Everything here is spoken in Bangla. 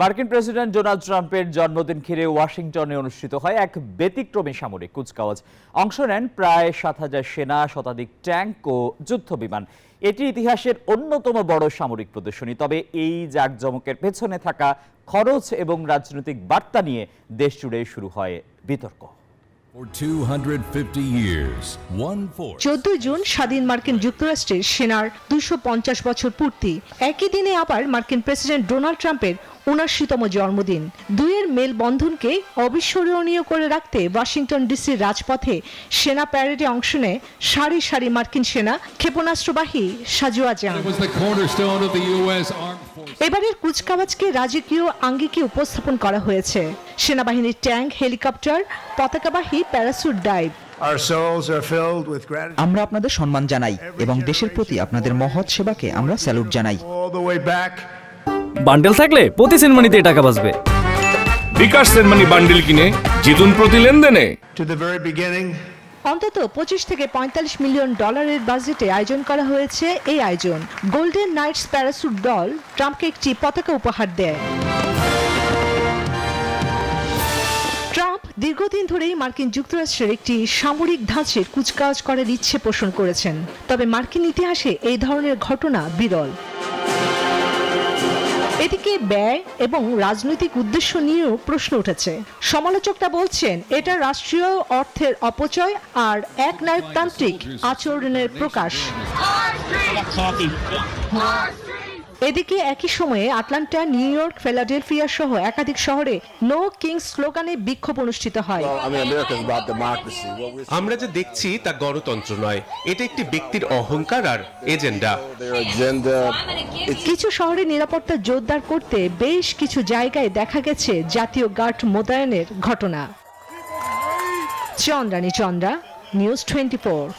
মার্কিন প্রেসিডেন্ট ডোনাল্ড ট্রাম্পের জন্মদিন ঘিরে ওয়াশিংটনে অনুষ্ঠিত হয় এক ব্যতিক্রমী সামরিক কুচকাওয়াজ। অংশ নেন প্রায় ৭,০০০ সেনা, শতাধিক ট্যাঙ্ক ও যুদ্ধ বিমান। এটি ইতিহাসের অন্যতম বড় সামরিক প্রদর্শনী। তবে এই জাঁকজমকের পেছনে থাকা খরচ এবং রাজনৈতিক বার্তা নিয়ে দেশ জুড়ে শুরু হয় বিতর্ক। 14 জুন স্বাধীন মার্কিন যুক্তরাষ্ট্রের সেনার 250 বছর পূর্তি। একই দিনে আবার মার্কিন প্রেসিডেন্ট ডোনাল্ড ট্রাম্পের ৭৯তম জন্মদিন। দুইয়ের মেলবন্ধনকে অবিস্মরণীয় করে রাখতে ওয়াশিংটন ডিসির রাজপথে সেনা প্যারেডে অংশ নেয় সারি সারি মার্কিন সেনা, ক্ষেপণাস্ত্রবাহী সাজোয়া যান। এবারের কুচকাওয়াজকে রাজকীয় আঙ্গিকে উপস্থাপন করা হয়েছে। সেনাবাহিনীর ট্যাঙ্ক, হেলিকপ্টার, পতাকাবাহী প্যারাসুট ডাইভ। আমরা আপনাদের সম্মান জানাই এবং দেশের প্রতি আপনাদের মহৎ সেবাকে আমরা স্যালুট জানাই। বান্ডেল থাকলে প্রতি সেনমানিতে টাকা বাঁচবে। বিকাশ সেনমানি বান্ডেল কিনে জিতুন প্রতি লেনদেনে। অন্তত 25 থেকে 45 মিলিয়ন ডলারের বাজেটে আয়োজন করা হয়েছে এই আয়োজন। গোল্ডেন নাইটস প্যারাসুট দল ট্রাম্পকে একটি পতাকা উপহার দেয়। ট্রাম্প দীর্ঘদিন ধরেই মার্কিন যুক্তরাষ্ট্রের একটি সামরিক ধাঁচের কুচকাওয়াজ করার ইচ্ছে পোষণ করেছেন। তবে মার্কিন ইতিহাসে এই ধরনের ঘটনা বিরল। এদিকে ব্যয় এবং রাজনৈতিক উদ্দেশ্য নিয়েও প্রশ্ন উঠেছে। সমালোচকরা বলছেন এটা রাষ্ট্রীয় অর্থের অপচয় আর একনায়কতান্ত্রিক আচরণের প্রকাশ। এদিকে একই সময়ে আটলান্টা, নিউ ইয়র্ক, ফিলাডেলফিয়া সহ একাধিক শহরে নো কিংস স্লোগানে বিক্ষোভ অনুষ্ঠিত হয়। আমরা যা দেখছি তা গণতন্ত্র নয়, এটা একটি ব্যক্তির অহংকার আর এজেন্ডা। কিছু শহরে নিরাপত্তা জোরদার করতে বেশ কিছু জায়গায় দেখা গেছে জাতীয় গার্ড মোতায়েনের ঘটনা। চন্দ্রানী চন্দ্রা, নিউজ 24।